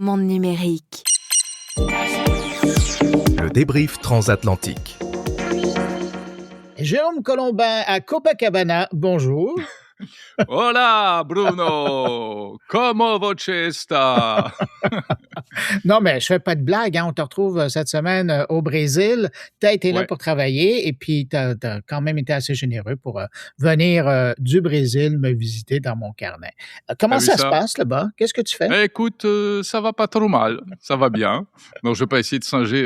Monde numérique. Le débrief transatlantique. Jérôme Colombin à Copacabana, bonjour. Hola Bruno, como voce sta? Non, mais je fais pas de blague, hein. On te retrouve cette semaine au Brésil. Tu as été là Ouais. pour travailler et puis tu as quand même été assez généreux pour venir du Brésil me visiter dans mon carnet. Comment T'as vu ça se ça? passe là-bas? Qu'est-ce que tu fais? Écoute, ça va pas trop mal, ça va bien. Non, je vais pas essayer de singer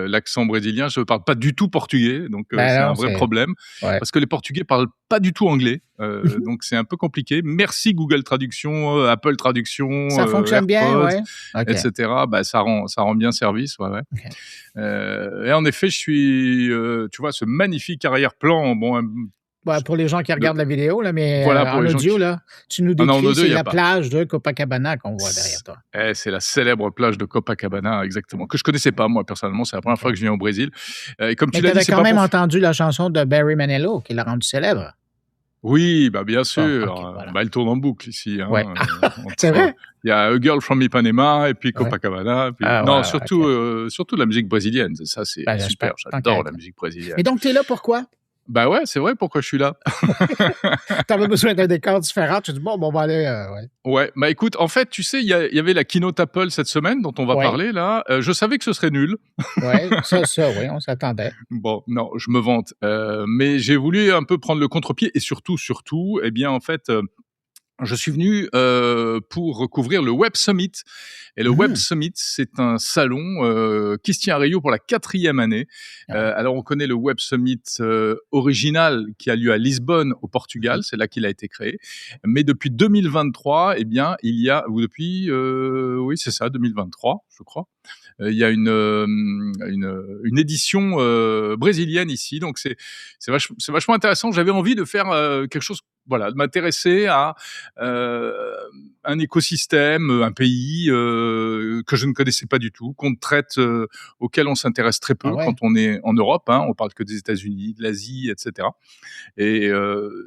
l'accent brésilien. Je parle pas du tout portugais, donc Ben c'est non, un vrai problème. Ouais. Parce que les Portugais parlent pas du tout anglais, donc c'est un peu compliqué. Merci Google Traduction, Apple Traduction, Ça fonctionne bien, AirPods, ouais? OK. etc. Bah, ça rend bien service, ouais. OK. Et en effet, je suis, tu vois, ce magnifique arrière-plan, bon, Ouais, pour les gens qui regardent la vidéo, là, mais voilà, pour en les gens audio, qui- là, tu nous Ah non, en décris, audio, c'est y a la pas. plage de Copacabana qu'on voit derrière toi. C'est la célèbre plage de Copacabana, exactement, que je connaissais pas, moi, personnellement. C'est la première fois que je viens au Brésil. Et comme tu Mais l'as tu dit, avais c'est quand pas même pour... entendu la chanson de Barry Manilow qui l'a rendu célèbre. Oui, bah, bien sûr. OK, voilà. Bah, elle tourne en boucle ici. Hein, Ouais. entre- C'est vrai? Il y a A Girl from Ipanema et puis Ouais. Copacabana. Puis... Ah, non, ouais, surtout, OK. surtout la musique brésilienne. Ça, c'est Ben, super. j'espère. Tant J'adore qu'à la être. musique brésilienne. Mais donc, tu es là pourquoi? Bah ouais, c'est vrai pourquoi je suis là. Tu avais besoin d'un décor différent. Tu dis, bon, on va aller. Ouais. Ouais, bah écoute, en fait, tu sais, il y avait la keynote Apple cette semaine dont on va Ouais. parler là. Je savais que ce serait nul. Ouais, ça, oui, on s'attendait. Bon, non, je me vante, mais j'ai voulu un peu prendre le contre-pied et surtout, eh bien, en fait, je suis venu pour recouvrir le Web Summit. Et le Web Mhm. Summit, c'est un salon qui se tient à Rio pour la 4e année. Ouais. Alors, on connaît le Web Summit original qui a lieu à Lisbonne, au Portugal. C'est là qu'il a été créé. Mais depuis 2023, eh bien, il y a, ou depuis, oui, c'est ça, 2023, je crois. Il y a une édition brésilienne ici, donc c'est vachement intéressant. J'avais envie de faire quelque chose, voilà, de m'intéresser à un écosystème, un pays que je ne connaissais pas du tout, qu'on traite, auquel on s'intéresse très peu Ah ouais. quand on est en Europe. Hein, on parle que des États-Unis, de l'Asie, etc. Et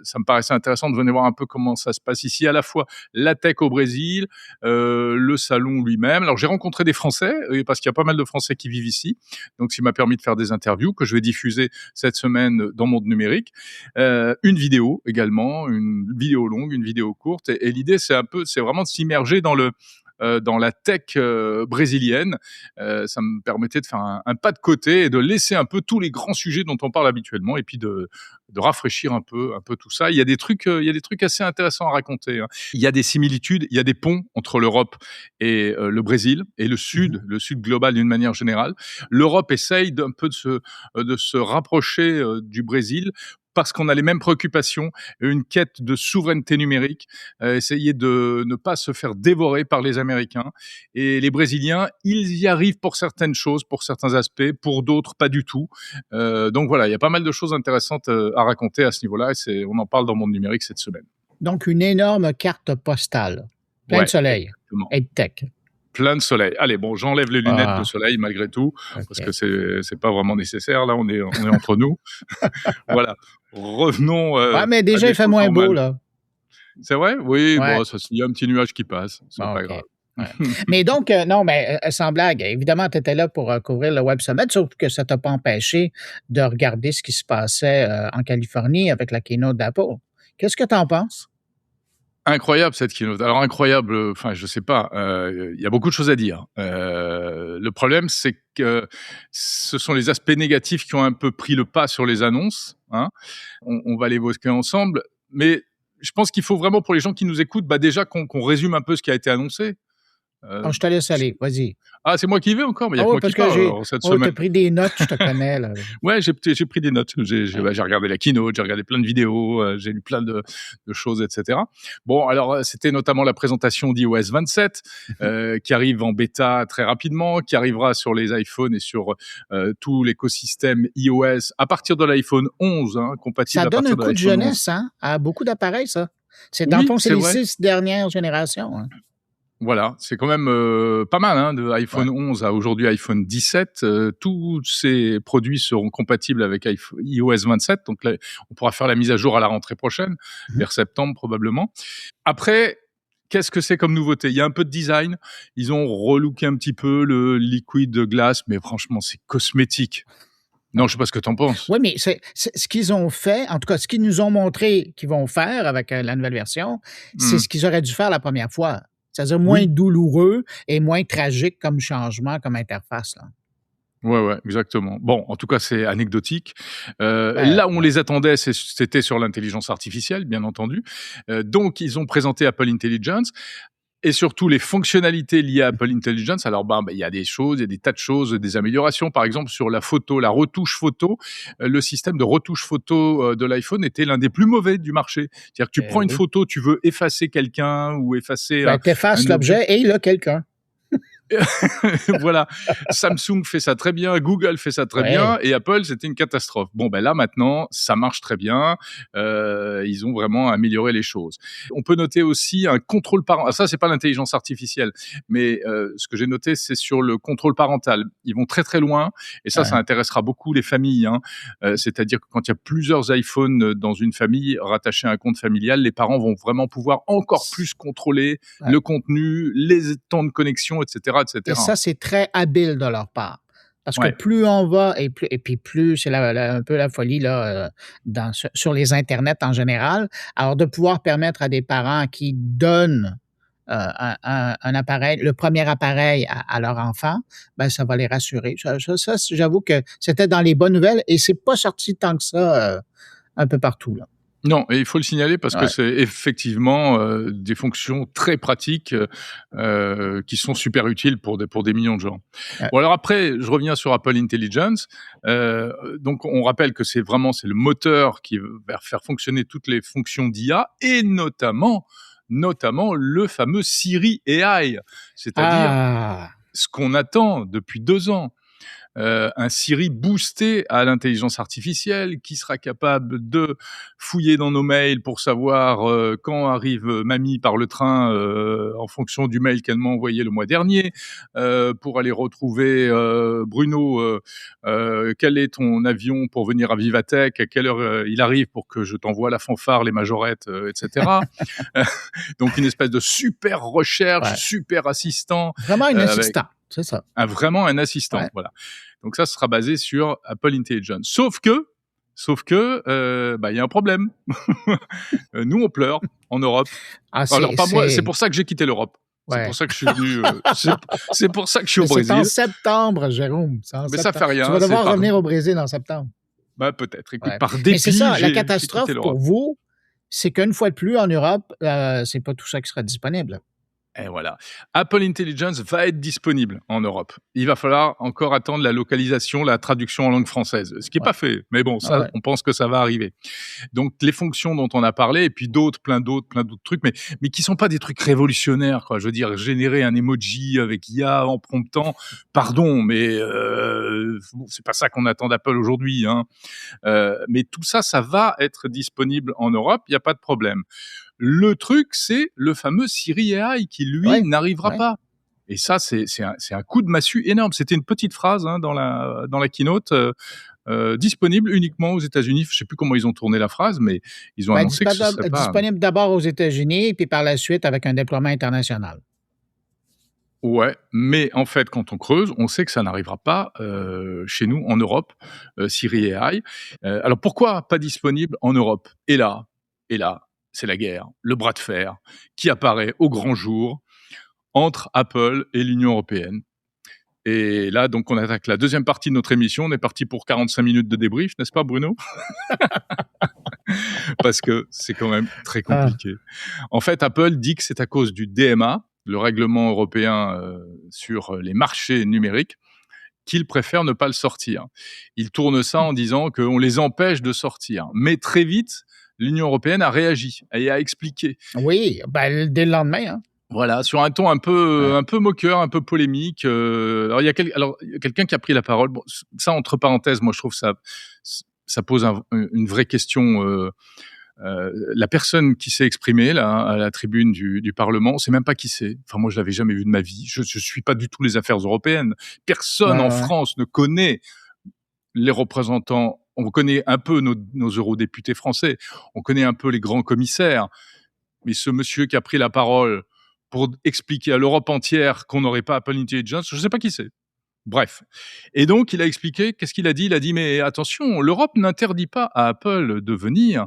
ça me paraissait intéressant de venir voir un peu comment ça se passe ici, à la fois la tech au Brésil, le salon lui-même. Alors j'ai rencontré des Français, parce qu'il y a pas mal de Français qui vivent ici, donc ça m'a permis de faire des interviews que je vais diffuser cette semaine dans Monde Numérique. Une vidéo également, une vidéo longue, une vidéo courte, et l'idée c'est vraiment de s'immerger dans la tech brésilienne. Ça me permettait de faire un pas de côté et de laisser un peu tous les grands sujets dont on parle habituellement, et puis de rafraîchir un peu tout ça. Il y a des trucs assez intéressants à raconter. Hein. Il y a des similitudes, il y a des ponts entre l'Europe et le Brésil et le sud global d'une manière générale. L'Europe essaye d'un peu de se rapprocher du Brésil, parce qu'on a les mêmes préoccupations, une quête de souveraineté numérique, essayer de ne pas se faire dévorer par les Américains. Et les Brésiliens, ils y arrivent pour certaines choses, pour certains aspects, pour d'autres, pas du tout. Donc voilà, il y a pas mal de choses intéressantes à raconter à ce niveau-là, et on en parle dans Monde Numérique cette semaine. Donc, une énorme carte postale. Plein Ouais, de soleil exactement. et de tech. Plein de soleil. Allez, bon, j'enlève les lunettes Ah. de soleil malgré tout, parce OK. que c'est pas vraiment nécessaire. Là, on est entre nous. Voilà. Revenons Ouais, mais à déjà, des il fait choses moins beau, normales. là. C'est vrai? Oui, Ouais. bon, il y a un petit nuage qui passe, c'est Bon, pas OK. grave. Ouais. Mais donc, non, mais sans blague, évidemment, tu étais là pour couvrir le Web Summit, sauf que ça t'a pas empêché de regarder ce qui se passait en Californie avec la keynote d'Apple. Qu'est-ce que tu en penses? Incroyable cette keynote. Alors incroyable, enfin je sais pas, il y a beaucoup de choses à dire. Le problème, c'est que ce sont les aspects négatifs qui ont un peu pris le pas sur les annonces, hein. On va l'évoquer ensemble, mais je pense qu'il faut vraiment, pour les gens qui nous écoutent, bah déjà qu'on résume un peu ce qui a été annoncé. Oh, je te laisse aller, vas-y. Ah, c'est moi qui vais encore, mais il y a Ah que oui, moi qui parce que parle alors, cette t'as semaine. pris des notes, je te connais, là. Ouais, j'ai pris des notes. J'ai Ouais. regardé la keynote, j'ai regardé plein de vidéos, j'ai lu plein de choses, etc. Bon, alors c'était notamment la présentation d'iOS 27 qui arrive en bêta très rapidement, qui arrivera sur les iPhones et sur tout l'écosystème iOS à partir de l'iPhone 11, hein, compatible Ça à donne partir un de coup de l'iPhone 11. jeunesse, hein, à beaucoup d'appareils, ça. Dans le Oui, fond, c'est c'est les vrai. 6 dernières générations. Hein. Voilà, c'est quand même pas mal, hein, de Ouais. iPhone 11 à aujourd'hui iPhone 17. Tous ces produits seront compatibles avec iOS 27, donc là, on pourra faire la mise à jour à la rentrée prochaine, Mhm. vers septembre probablement. Après, qu'est-ce que c'est comme nouveauté? Il y a un peu de design. Ils ont relooké un petit peu le liquid glass, mais franchement, c'est cosmétique. Non, je sais pas ce que t'en penses. Oui, mais c'est ce qu'ils ont fait, en tout cas, ce qu'ils nous ont montré qu'ils vont faire avec la nouvelle version, c'est ce qu'ils auraient dû faire la première fois. C'est-à-dire moins Oui. douloureux et moins tragique comme changement, comme interface. Là. Ouais, exactement. Bon, en tout cas, c'est anecdotique. Ben, Là où on les attendait, c'était sur l'intelligence artificielle, bien entendu. Donc, ils ont présenté Apple Intelligence. Et surtout les fonctionnalités liées à Apple Intelligence. Alors, il y a des choses, il y a des tas de choses, des améliorations. Par exemple, sur la photo, la retouche photo, le système de retouche photo de l'iPhone était l'un des plus mauvais du marché. C'est-à-dire que tu prends une oui. photo, tu veux effacer quelqu'un ou effacer t'effaces un objet. l'objet et il a quelqu'un. Voilà, Samsung fait ça très bien, Google fait ça très bien, et Apple, c'était une catastrophe. Bon, là maintenant, ça marche très bien. Ils ont vraiment amélioré les choses. On peut noter aussi un contrôle parental. Ça, c'est pas l'intelligence artificielle, mais ce que j'ai noté, c'est sur le contrôle parental. Ils vont très très loin, et ça intéressera beaucoup les familles. C'est-à-dire que quand il y a plusieurs iPhones dans une famille rattachés à un compte familial, les parents vont vraiment pouvoir encore plus contrôler le contenu, les temps de connexion, etc. Et ça, c'est très habile de leur part. Parce que plus on va, et puis plus c'est un peu la folie là, sur les internets en général. Alors, de pouvoir permettre à des parents qui donnent un appareil, le premier appareil à leur enfant, ça va les rassurer. Ça, j'avoue que c'était dans les bonnes nouvelles et c'est pas sorti tant que ça un peu partout, là. Non, et il faut le signaler parce que c'est effectivement des fonctions très pratiques qui sont super utiles pour des millions de gens. Bon, alors après, je reviens sur Apple Intelligence. Donc, on rappelle que c'est le moteur qui va faire fonctionner toutes les fonctions d'IA et notamment le fameux Siri AI, c'est-à-dire ce qu'on attend depuis 2 ans. Un Siri boosté à l'intelligence artificielle qui sera capable de fouiller dans nos mails pour savoir quand arrive mamie par le train en fonction du mail qu'elle m'a envoyé le mois dernier, pour aller retrouver Bruno, quel est ton avion pour venir à Vivatech, à quelle heure il arrive pour que je t'envoie la fanfare, les majorettes, etc. Donc une espèce de super recherche, super assistant. Vraiment un assistant. C'est ça. Vraiment un assistant, voilà. Donc ça sera basé sur Apple Intelligence. Sauf que, il y a un problème. Nous, on pleure en Europe. Alors pas moi, c'est pour ça que j'ai quitté l'Europe. C'est pour ça que je suis venu. C'est pour ça que je suis au Brésil. C'est en septembre, Jérôme. Mais ça fait rien. Tu vas devoir revenir au Brésil en septembre. Peut-être. Écoute, par dépit, mais c'est ça, la j'ai catastrophe quitté l'Europe. pour vous, c'est qu'une fois de plus en Europe, c'est pas tout ça qui sera disponible. Et voilà. Apple Intelligence va être disponible en Europe. Il va falloir encore attendre la localisation, la traduction en langue française, ce qui n'est pas fait. Mais bon, ça, on pense que ça va arriver. Donc, les fonctions dont on a parlé, et puis plein d'autres trucs, mais qui sont pas des trucs révolutionnaires, quoi. Je veux dire, générer un emoji avec IA en promptant, pardon, mais c'est pas ça qu'on attend d'Apple aujourd'hui, hein. Mais tout ça, ça va être disponible en Europe, il n'y a pas de problème. Le truc, c'est le fameux Siri AI qui, lui, n'arrivera pas. Et ça, c'est un coup de massue énorme. C'était une petite phrase dans la keynote, disponible uniquement aux États-Unis. Je ne sais plus comment ils ont tourné la phrase, mais ils ont annoncé que ce serait pas... Disponible d'abord aux États-Unis, puis par la suite avec un déploiement international. Ouais, mais en fait, quand on creuse, on sait que ça n'arrivera pas chez nous, en Europe, Siri AI. Alors, pourquoi pas disponible en Europe ? Et là, c'est la guerre, le bras de fer qui apparaît au grand jour entre Apple et l'Union européenne. Et là, donc, on attaque la deuxième partie de notre émission. On est parti pour 45 minutes de débrief, n'est-ce pas, Bruno ? Parce que c'est quand même très compliqué. En fait, Apple dit que c'est à cause du DMA, le règlement européen sur les marchés numériques, qu'ils préfèrent ne pas le sortir. Ils tournent ça en disant qu'on les empêche de sortir. Mais très vite, l'Union européenne a réagi et a expliqué. Oui, dès le lendemain. Hein. Voilà, sur un ton un peu moqueur, un peu polémique. Alors, il y a quelqu'un qui a pris la parole. Bon, ça, entre parenthèses, moi, je trouve ça pose une vraie question. La personne qui s'est exprimée là, à la tribune du Parlement, on ne sait même pas qui c'est. Enfin, moi, je l'avais jamais vu de ma vie. Je suis pas du tout les affaires européennes. Personne en France ne connaît les représentants. On connaît un peu nos eurodéputés français. On connaît un peu les grands commissaires. Mais ce monsieur qui a pris la parole, pour expliquer à l'Europe entière qu'on n'aurait pas Apple Intelligence. Je ne sais pas qui c'est. Bref. Et donc, il a expliqué, qu'est-ce qu'il a dit? Il a dit, mais attention, l'Europe n'interdit pas à Apple de venir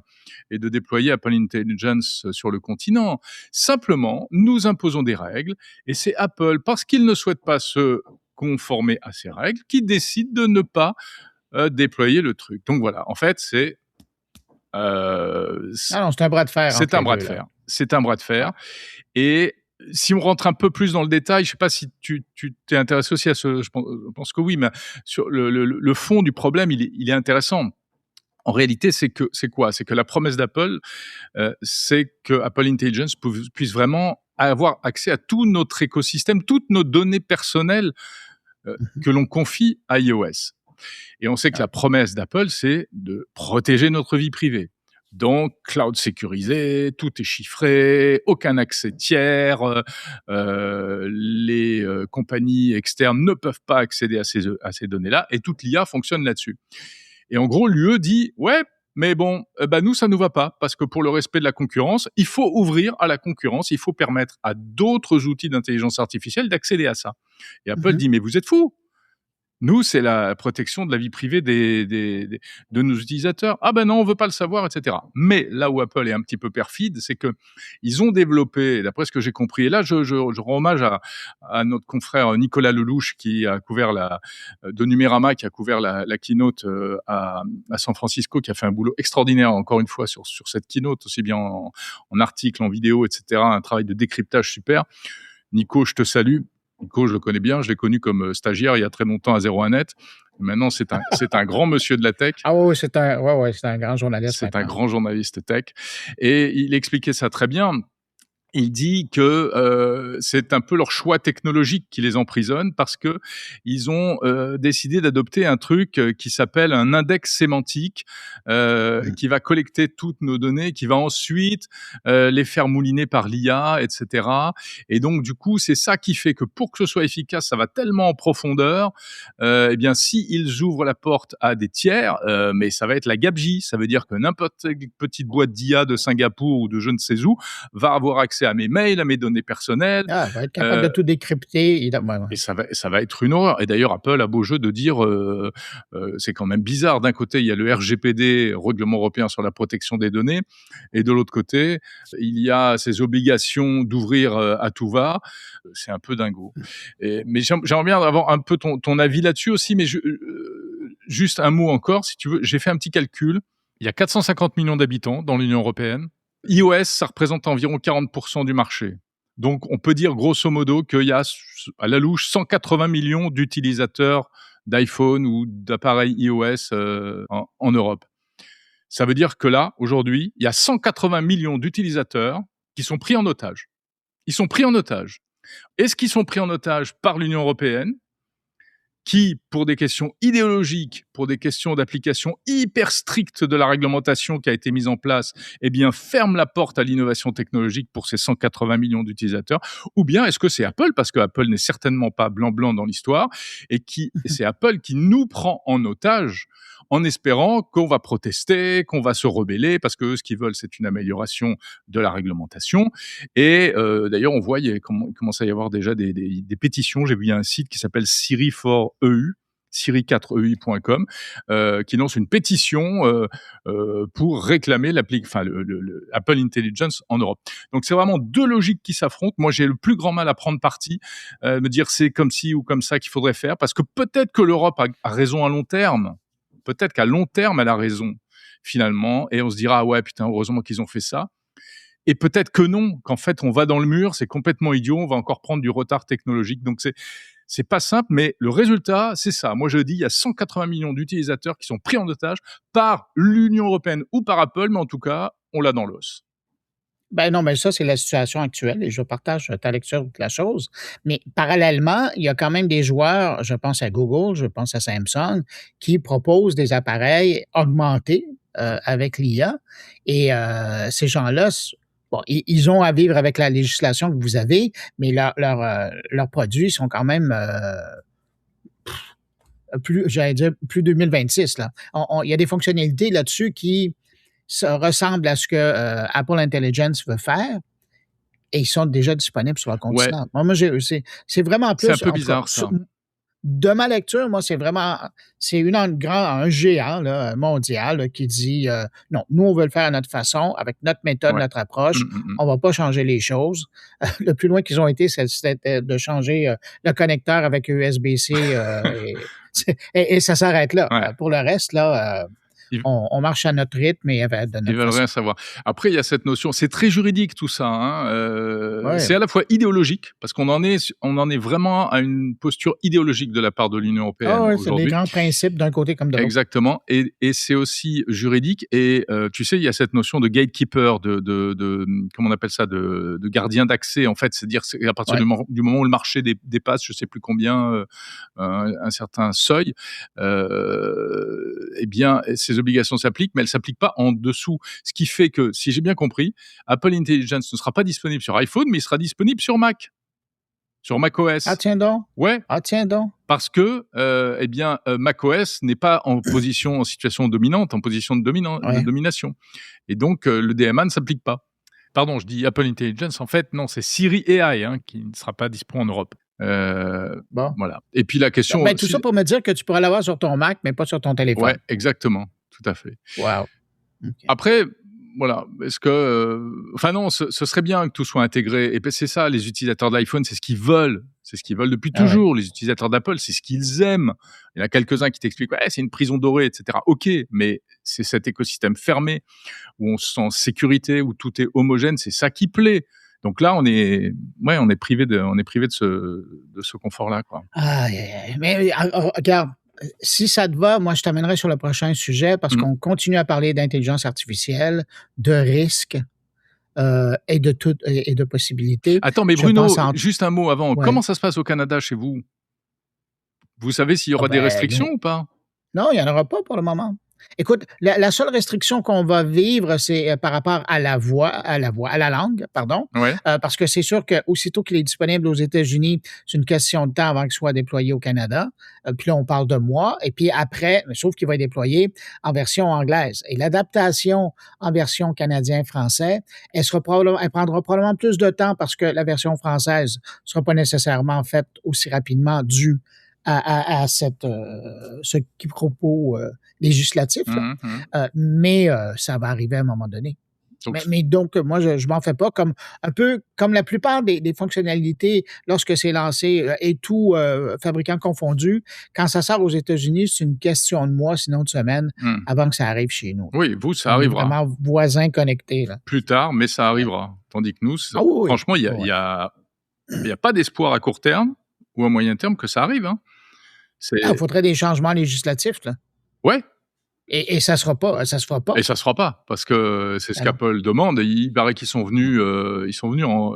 et de déployer Apple Intelligence sur le continent. Simplement, nous imposons des règles et c'est Apple, parce qu'il ne souhaite pas se conformer à ces règles, qui décide de ne pas déployer le truc. Donc voilà, en fait, c'est Non, c'est un bras de fer c'est entre un les bras de deux, là. fer. C'est un bras de fer. Et si on rentre un peu plus dans le détail, je ne sais pas si tu t'es intéressé aussi à ce, je pense que oui, mais sur le fond du problème, il est intéressant. En réalité, c'est quoi? C'est que la promesse d'Apple, c'est que Apple Intelligence puisse vraiment avoir accès à tout notre écosystème, toutes nos données personnelles que l'on confie à iOS. Et on sait que la promesse d'Apple, c'est de protéger notre vie privée. Donc, cloud sécurisé, tout est chiffré, aucun accès tiers, les compagnies externes ne peuvent pas accéder à ces données-là, et toute l'IA fonctionne là-dessus. Et en gros, l'UE dit, ouais, mais bon, nous, ça nous va pas, parce que pour le respect de la concurrence, il faut ouvrir à la concurrence, il faut permettre à d'autres outils d'intelligence artificielle d'accéder à ça. Et Apple dit, mais vous êtes fous! Nous, c'est la protection de la vie privée de nos utilisateurs. Ah ben non, on veut pas le savoir, etc. Mais là où Apple est un petit peu perfide, c'est que ils ont développé, d'après ce que j'ai compris, et là je rends hommage à notre confrère Nicolas Lelouch qui a couvert de Numérama, qui a couvert la keynote à San Francisco, qui a fait un boulot extraordinaire encore une fois sur cette keynote, aussi bien en article, en vidéo, etc. Un travail de décryptage super. Nico, je te salue. Nico, je le connais bien, je l'ai connu comme stagiaire il y a très longtemps à 01net. Maintenant, c'est un grand monsieur de la tech. Ah oui, c'est un grand journaliste. C'est un grand journaliste tech. Et il expliquait ça très bien. Il dit que c'est un peu leur choix technologique qui les emprisonne, parce que ils ont décidé d'adopter un truc qui s'appelle un index sémantique, qui va collecter toutes nos données, qui va ensuite les faire mouliner par l'IA, etc. Et donc du coup, c'est ça qui fait que pour que ce soit efficace, ça va tellement en profondeur. Eh bien, si ils ouvrent la porte à des tiers, mais ça va être la gabegie. Ça veut dire que n'importe quelle petite boîte d'IA de Singapour ou de je ne sais où va avoir accès à mes mails, à mes données personnelles. Ah, va être capable de tout décrypter. Et ça va être une horreur. Et d'ailleurs, Apple a beau jeu de dire, c'est quand même bizarre. D'un côté, il y a le RGPD, Règlement européen sur la protection des données, et de l'autre côté, il y a ces obligations d'ouvrir à tout va. C'est un peu dingo. Mais j'aimerais bien avoir un peu ton avis là-dessus aussi, mais juste un mot encore, si tu veux. J'ai fait un petit calcul. Il y a 450 millions d'habitants dans l'Union européenne. iOS, ça représente environ 40% du marché. Donc, on peut dire grosso modo qu'il y a, à la louche, 180 millions d'utilisateurs d'iPhone ou d'appareils iOS en Europe. Ça veut dire que là, aujourd'hui, il y a 180 millions d'utilisateurs qui sont pris en otage. Ils sont pris en otage. Est-ce qu'ils sont pris en otage par l'Union européenne, qui, pour des questions idéologiques, pour des questions d'application hyper strictes de la réglementation qui a été mise en place, eh bien, ferme la porte à l'innovation technologique pour ces 180 millions d'utilisateurs? Ou bien est-ce que c'est Apple, parce que Apple n'est certainement pas blanc-blanc dans l'histoire, et c'est Apple qui nous prend en otage en espérant qu'on va protester, qu'on va se rebeller, parce que ce qu'ils veulent, c'est une amélioration de la réglementation. Et d'ailleurs, on voit, il commence à y avoir déjà des pétitions. J'ai vu un site qui s'appelle Siri4EU, siri4eu.com, qui lance une pétition pour réclamer le Apple Intelligence en Europe. Donc, c'est vraiment deux logiques qui s'affrontent. Moi, j'ai le plus grand mal à prendre parti, me dire c'est comme ci ou comme ça qu'il faudrait faire, parce que peut-être que l'Europe a raison à long terme. Peut-être qu'à long terme, elle a raison, finalement, et on se dira, ah ouais, putain, heureusement qu'ils ont fait ça. Et peut-être que non, qu'en fait, on va dans le mur, c'est complètement idiot, on va encore prendre du retard technologique. Donc, c'est pas simple, mais le résultat, c'est ça. Moi, je dis, il y a 180 millions d'utilisateurs qui sont pris en otage par l'Union européenne ou par Apple, mais en tout cas, on l'a dans l'os. Ben non, mais ça, c'est la situation actuelle et je partage ta lecture de la chose. Mais parallèlement, il y a quand même des joueurs, je pense à Google, je pense à Samsung, qui proposent des appareils augmentés avec l'IA. Et ces gens-là, bon, ils ont à vivre avec la législation que vous avez, mais leurs produits sont quand même j'allais dire, plus 2026. Là. Il y a des fonctionnalités là-dessus qui ça ressemble à ce que Apple Intelligence veut faire. et ils sont déjà disponibles sur le Ouais, continent. C'est vraiment c'est un plus, peu en tout cas, bizarre ça. de ma lecture, moi, c'est un géant là, mondial là, qui dit non, nous, on veut le faire à notre façon, avec notre méthode, Ouais. notre approche. Mmh. On va pas changer les choses. Le plus loin qu'ils ont été, c'était de changer le connecteur avec USB-C et ça s'arrête là. Ouais. Pour le reste, là, Ils on marche à notre rythme et de Ils notre veulent façon. rien savoir. Après, il y a cette notion, c'est très juridique tout ça, hein, Ouais. c'est à la fois idéologique, parce qu'on en est vraiment à une posture idéologique de la part de l'Union Ah européenne ouais, c'est des aujourd'hui. grands principes d'un côté comme de l'autre. Exactement, et c'est aussi juridique, et tu sais, il y a cette notion de gatekeeper, comment on appelle ça, de gardien d'accès, en fait. C'est-à-dire, c'est à partir Ouais. du moment où le marché dépasse, je sais plus combien, un certain seuil, eh bien, ces obligations s'appliquent, mais elles s'appliquent pas en dessous. Ce qui fait que, si j'ai bien compris, Apple Intelligence ne sera pas disponible sur iPhone, mais il sera disponible sur Mac, sur Ah macOS. tiens donc, Ouais, ah tiens donc. parce que, eh bien, macOS n'est pas en situation dominante, en position de Ouais. domination, et donc le DMA ne s'applique pas. Pardon, je dis Apple Intelligence, en fait, non, c'est Siri AI, hein, qui ne sera pas dispo en Europe. Bon. Voilà, et puis la question Ben, tout ça aussi, pour me dire que tu pourrais l'avoir sur ton Mac, mais pas sur ton ouais, téléphone. exactement, tout à fait. Wow. OK. Après, voilà, est-ce que, enfin non, ce serait bien que tout soit intégré, et ben, c'est ça, les utilisateurs de l'iPhone, c'est ce qu'ils veulent. C'est ce qu'ils veulent depuis Ah ouais. toujours. Les utilisateurs d'Apple, c'est ce qu'ils aiment. Il y en a quelques-uns qui t'expliquent: «Ouais, c'est une prison dorée», et cetera. OK, mais c'est cet écosystème fermé où on se sent en sécurité, où tout est homogène, c'est ça qui plaît. Donc là, on est privé de ce confort-là, quoi. Aïe, aïe, aïe. Mais regarde, si ça te va, moi, je t'amènerai sur le prochain sujet parce Mmh. qu'on continue à parler d'intelligence artificielle, de risques et de possibilités. Attends, mais Je pense Bruno, en juste un mot avant. ouais. Comment ça se passe au Canada chez vous? Vous savez s'il y Ah aura des ben, restrictions ou pas? non, il n'y en aura pas pour le moment. Écoute, la seule restriction qu'on va vivre, c'est par rapport à à la langue, pardon, Ouais. parce que c'est sûr qu'aussitôt qu'il est disponible aux États-Unis, c'est une question de temps avant qu'il soit déployé au Canada. Puis là, on parle de mois. Et puis après, sauf qu'il va être déployé en version anglaise. Et l'adaptation en version canadien-français, elle prendra probablement plus de temps parce que la version française ne sera pas nécessairement faite aussi rapidement dû à ce quiproquo législatif, là. Mmh mh. Mais ça va arriver à un moment donné. Donc Mais donc, moi, je m'en fais pas comme un peu comme la plupart des fonctionnalités lorsque c'est lancé et tout fabricant confondu, quand ça sort aux États-Unis, c'est une question de mois, sinon de semaines, mmh. avant que ça arrive chez nous. Oui, vous, ça On est arrivera vraiment voisins connectés, là. plus tard, mais ça Ouais. arrivera. Tandis que nous, Ah oui, oui. franchement, Ouais, ouais. il y a pas d'espoir à court terme ou à moyen terme que ça arrive, hein. Ah, il C'est faudrait des changements législatifs, là. Ouais, Et ça ça se fera pas. et ça se fera pas parce que c'est ce Ben non. qu'Apple demande. Il paraît qu'ils sont venus,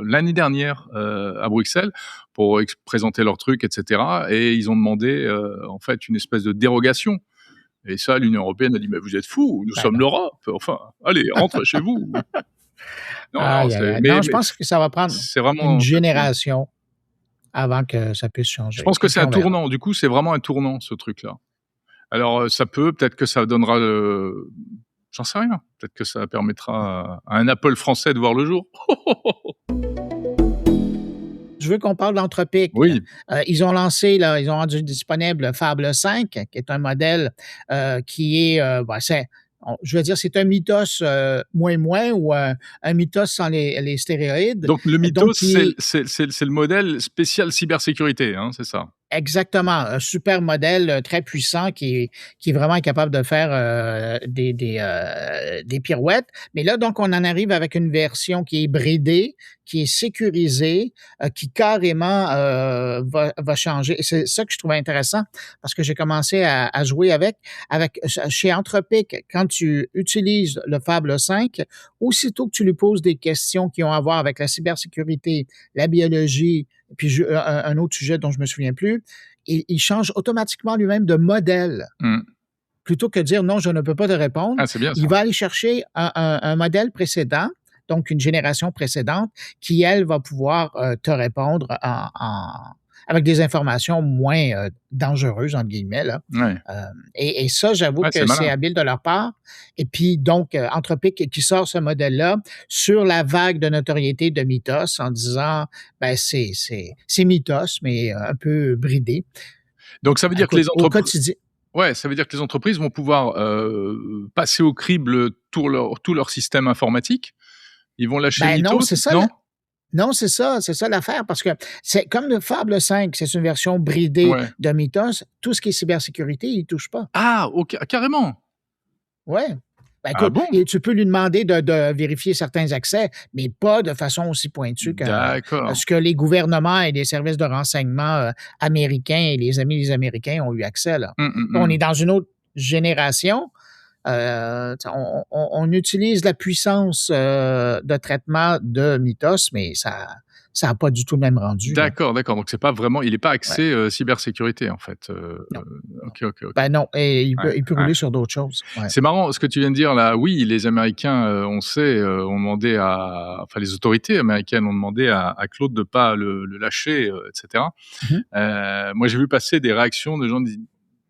l'année dernière, à Bruxelles pour présenter leurs trucs, et cetera, et ils ont demandé, en fait, une espèce de dérogation, et ça, l'Union européenne a dit: «Mais vous êtes fous, nous Ben sommes non. l'Europe, enfin, allez, rentrez chez vous». Non, non, Aïe, aïe, aïe. mais Non, je pense que ça va prendre c'est une vraiment, génération avant que ça puisse je changer pense que et c'est puis un on verra. tournant. Du coup, c'est vraiment un tournant, ce truc-là. Alors, peut-être que ça donnera j'en sais rien. Peut-être que ça permettra à un Apple français de voir le jour. Je veux qu'on parle d'Anthropic. Oui, Ils ont lancé là, ils ont rendu disponible Fable 5, qui est un modèle, qui est, je veux dire, c'est un mythos, moins ou un mythos sans les stéroïdes, donc le Mythos, donc qui est c'est le modèle spécial cybersécurité, hein, c'est ça? exactement, un super modèle, très puissant qui est vraiment capable de faire, des pirouettes. Mais là, donc, on en arrive avec une version qui est bridée, qui est sécurisée, qui carrément, va changer et c'est ça que je trouvais intéressant parce que j'ai commencé à jouer avec chez Anthropic, quand tu utilises le Fable 5, aussitôt que tu lui poses des questions qui ont à voir avec la cybersécurité, la biologie, puis un autre sujet dont je me souviens plus, il change automatiquement lui-même de modèle. Mmh. Plutôt que de dire non, je ne peux pas te répondre, Ah, c'est bien il ça. va aller chercher un modèle précédent, donc une génération précédente, qui, elle, va pouvoir te répondre avec des informations moins dangereuses, entre guillemets. Là. Ouais. Et ça, j'avoue Ouais, c'est que c'est malin. habile de leur part. Et puis, donc, Anthropic qui sort ce modèle-là sur la vague de notoriété de Mythos en disant, ben, c'est Mythos, mais un peu bridé. Donc ça veut dire que Écoute, les au entreprises quotidien, ouais, ça veut dire que les entreprises vont pouvoir, passer au crible tout leur système informatique? Ils vont lâcher ben non, Mythos, c'est ça. non? Non, c'est ça l'affaire, parce que c'est comme le Fable 5, c'est une version bridée Ouais. de Mythos, tout ce qui est cybersécurité, il touche pas. Ah, OK, carrément! Ouais. Ben Ah écoute, bon? et tu peux lui demander de vérifier certains accès, mais pas de façon aussi pointue que D'accord. ce que les gouvernements et les services de renseignement américains et les amis des Américains ont eu accès, là. Mmh, mmh On mh. est dans une autre génération. On utilise la puissance de traitement de Mythos, mais ça a pas du tout le même rendu, là. D'accord, d'accord, donc c'est pas vraiment il est pas Ouais, axé, cybersécurité, en fait, non, non. OK, OK, OK. Ben non, et Ouais, il peut ouais. rouler sur d'autres choses. Ouais. C'est marrant ce que tu viens de dire là. Oui, les Américains, on sait, ont demandé à enfin les autorités américaines ont demandé à Claude de pas le lâcher, et cetera. Mmh. Moi, j'ai vu passer des réactions de gens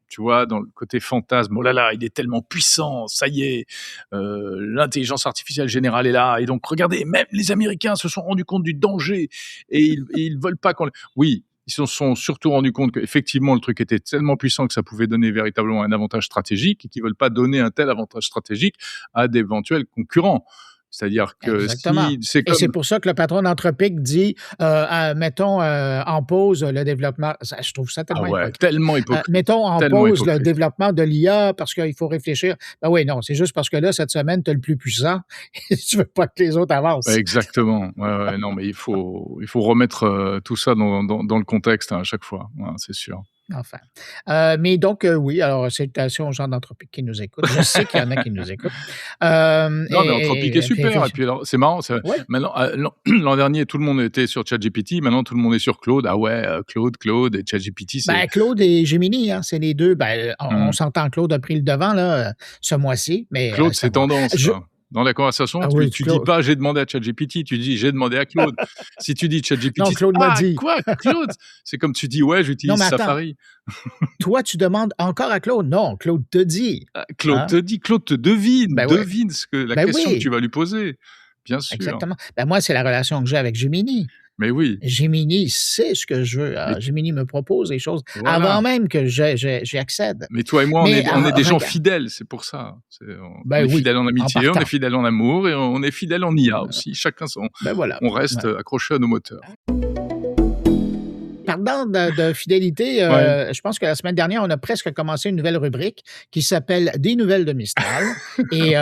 tu vois, dans le côté fantasme: «Oh là là, il est tellement puissant, ça y est, l'intelligence artificielle générale est là et donc regardez, même les Américains se sont rendus compte du danger et ils veulent pas qu'on le» oui, ils se sont surtout rendus compte qu'effectivement le truc était tellement puissant que ça pouvait donner véritablement un avantage stratégique et qu'ils veulent pas donner un tel avantage stratégique à d'éventuels concurrents. C'est-à-dire que Exactement. si c'est Et c'est comme pour ça que le patron d'Anthropic dit, mettons en pause le développement. Je trouve ça ah tellement ouais, hypocrite. Mettons en tellement pause le hypocrite. développement de l'IA parce qu'il faut réfléchir. Ben oui, non, c'est juste parce que là, cette semaine, tu as le plus puissant et tu veux pas que les autres Ouais, avancent. exactement. Ouais, ouais, non, mais il faut remettre, tout ça dans le contexte, hein, à chaque fois. Ouais, c'est sûr. Enfin. Mais donc, oui, alors salutations aux gens d'Anthropic qui nous écoutent. Je sais qu'il y en a qui nous écoutent. Non, mais Anthropique est super et puis alors c'est marrant, oui. maintenant, l'an dernier, tout le monde était sur ChatGPT, maintenant tout le monde est sur Claude. Ah ouais, Claude et ChatGPT, c'est Ben, Claude et Gemini, hein, c'est les deux. Ben, on mmh. s'entend, Claude a pris le devant là, ce mois-ci, mais Claude, c'est c'est moi. tendance, ça. Dans la conversation, Ah oui, tu dis Claude. pas: «J'ai demandé à ChatGPT», tu dis: «J'ai demandé à Claude». Si tu dis Non, ChatGPT, Claude m'a «Ah dit. quoi? Claude?» C'est comme tu dis: «Ouais, Non, j'utilise mais attends, Safari». toi, tu demandes encore à Claude. Non, Claude te dit. Ah, Claude Hein? te dit, Claude te Ben oui. devine ce que la Ben question que tu oui, vas lui poser. Bien sûr. exactement. Ben moi, c'est la relation que j'ai avec Gemini. Mais oui, Gemini sait ce que je veux. mais Gemini me propose des choses avant voilà. même que j'y accède. Mais toi et moi, Mais on est des gens regarde, fidèles, c'est pour ça. On ben est oui, fidèles en en amitié, on est partant. fidèles en amour et on est fidèles en IA aussi. Chacun son Ben voilà. on reste, Ouais. accrochés à nos moteurs. Parlant de fidélité, Ouais. je pense que la semaine dernière, on a presque commencé une nouvelle rubrique qui s'appelle «Des nouvelles de Mistral» et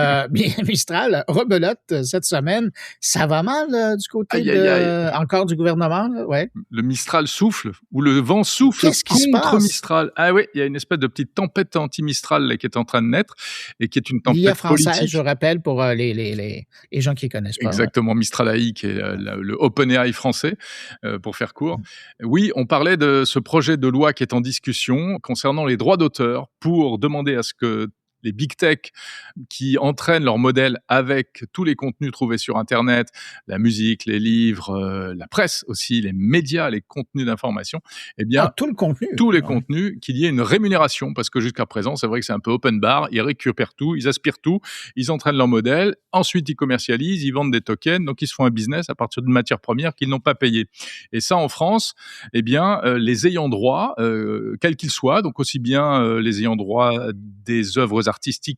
Mistral rebelote cette semaine. Ça va mal, du côté Aïe, aïe, aïe. encore du gouvernement, là? Ouais. Le Mistral souffle ou le vent souffle Qu'est-ce qui se contre passe? Mistral. Ah oui, il y a une espèce de petite tempête anti-Mistral là qui est en train de naître et qui est une L'IA tempête française, je politique. rappelle pour, les gens qui ne connaissent pas, ouais. Exactement, Mistral AI qui est, le OpenAI français, pour faire court. Oui, on parlait de ce projet de loi qui est en discussion concernant les droits d'auteur pour demander à ce que les big tech qui entraînent leurs modèles avec tous les contenus trouvés sur internet, la musique, les livres, la presse aussi, les médias, les contenus d'information, eh Ah, bien tout le contenu? tous les Ouais. contenus, qu'il y ait une rémunération, parce que jusqu'à présent, c'est vrai que c'est un peu open bar, ils récupèrent tout, ils aspirent tout, ils entraînent leur modèle, ensuite ils commercialisent, ils vendent des tokens, donc ils se font un business à partir de matières premières qu'ils n'ont pas payées. Et ça, en France, eh bien, les ayants droit, quels qu'ils soient, donc aussi bien les ayants droit des œuvres artistiques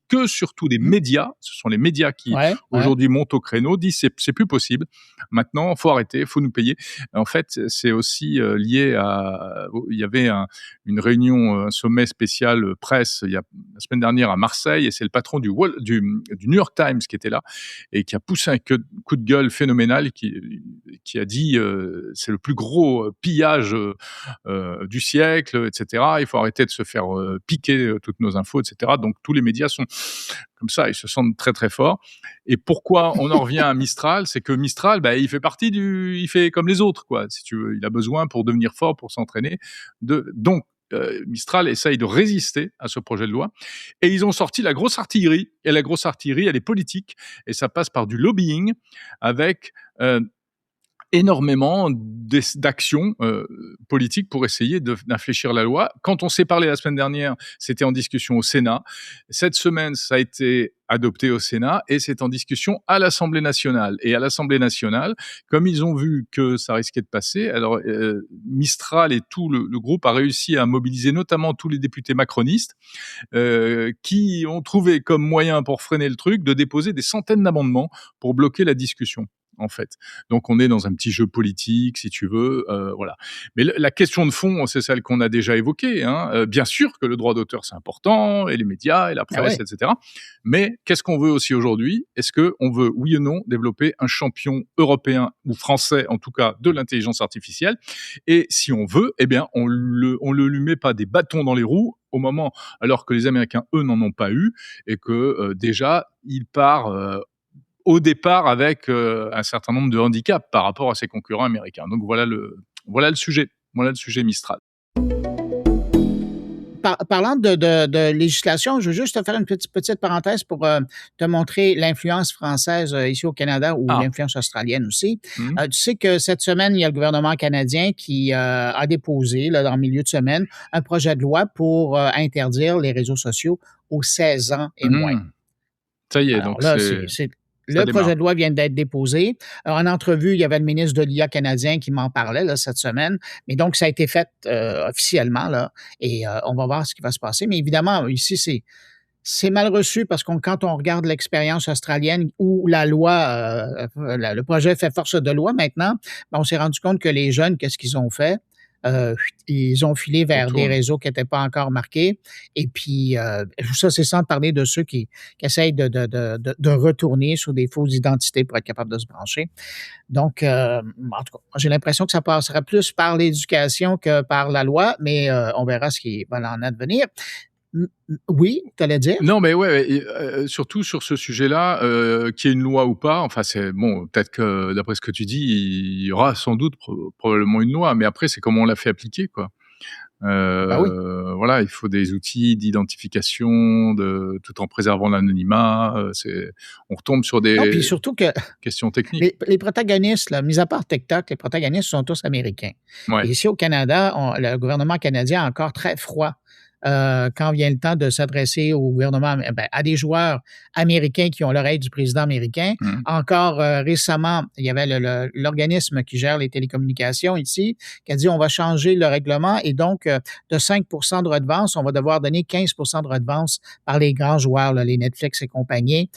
que surtout des Mmh. médias, ce sont les médias qui Ouais, ouais. aujourd'hui montent au créneau, disent c'est plus possible, maintenant, faut arrêter, faut nous payer. En fait, c'est aussi lié à, il y avait une réunion, un sommet spécial presse il y a la semaine dernière à Marseille et c'est le patron du New York Times qui était là et qui a poussé un coup de gueule phénoménal qui a dit c'est le plus gros pillage du siècle, etc. Il faut arrêter de se faire piquer toutes nos infos, etc. Donc tous les médias sont comme ça, ils se sentent très très forts. Et pourquoi on en revient à Mistral, c'est que Mistral, bah, il fait comme les autres, quoi. Si tu veux, il a besoin pour devenir fort, pour s'entraîner. Donc, Mistral essaye de résister à ce projet de loi. Et ils ont sorti la grosse artillerie. Et la grosse artillerie, elle est politique. Et ça passe par du lobbying avec énormément d'actions politiques pour essayer d'infléchir la loi. Quand on s'est parlé la semaine dernière, c'était en discussion au Sénat. Cette semaine, ça a été adopté au Sénat et c'est en discussion à l'Assemblée nationale. Et à l'Assemblée nationale, comme ils ont vu que ça risquait de passer, alors Mistral et tout le groupe a réussi à mobiliser notamment tous les députés macronistes qui ont trouvé comme moyen pour freiner le truc de déposer des centaines d'amendements pour bloquer la discussion. En fait. Donc, on est dans un petit jeu politique, si tu veux, voilà. Mais la question de fond, c'est celle qu'on a déjà évoquée. Bien sûr que le droit d'auteur, c'est important, et les médias, et la presse, etc. Mais qu'est-ce qu'on veut aussi aujourd'hui ? Est-ce qu'on veut, oui ou non, développer un champion européen, ou français, en tout cas, de l'intelligence artificielle ? Et si on veut, eh bien, on lui met pas des bâtons dans les roues au moment, alors que les Américains, eux, n'en ont pas eu, et que déjà, il part au départ avec un certain nombre de handicaps par rapport à ses concurrents américains. Donc voilà le sujet Mistral. Parlant de législation, je veux juste te faire une petite parenthèse pour te montrer l'influence française ici au Canada ou l'influence australienne aussi. Tu sais que cette semaine, il y a le gouvernement canadien qui a déposé, là, dans le milieu de semaine, un projet de loi pour interdire les réseaux sociaux aux 16 ans et moins. Ça y est, alors donc là, c'est le projet de loi vient d'être déposé. En entrevue, il y avait le ministre de l'IA canadien qui m'en parlait là, cette semaine. Mais donc, ça a été fait officiellement, là, et on va voir ce qui va se passer. Mais évidemment, ici, c'est mal reçu parce que quand on regarde l'expérience australienne où la loi, le projet fait force de loi maintenant, on s'est rendu compte que les jeunes, qu'est-ce qu'ils ont fait? Ils ont filé vers des réseaux qui n'étaient pas encore marqués. Et puis, ça, c'est sans parler de ceux qui essayent de retourner sur des fausses identités pour être capable de se brancher. Donc, en tout cas, j'ai l'impression que ça passera plus par l'éducation que par la loi, mais on verra ce qui va en advenir. Oui, tu allais dire? Non, mais ouais, surtout sur ce sujet-là, qu'il y ait une loi ou pas, enfin, c'est bon, peut-être que d'après ce que tu dis, il y aura sans doute probablement une loi, mais après, c'est comment on la fait appliquer, quoi. Oui. Voilà, il faut des outils d'identification, tout en préservant l'anonymat. On retombe sur des puis surtout que questions techniques. Les protagonistes, là, mis à part TikTok, les protagonistes sont tous américains. Ouais. Et ici au Canada, le gouvernement canadien est encore très froid quand vient le temps de s'adresser au gouvernement, à des joueurs américains qui ont l'oreille du président américain. Encore récemment, il y avait l'organisme qui gère les télécommunications ici qui a dit on va changer le règlement et donc de 5 de redevance, on va devoir donner 15 de redevance par les grands joueurs, là, les Netflix et compagnie,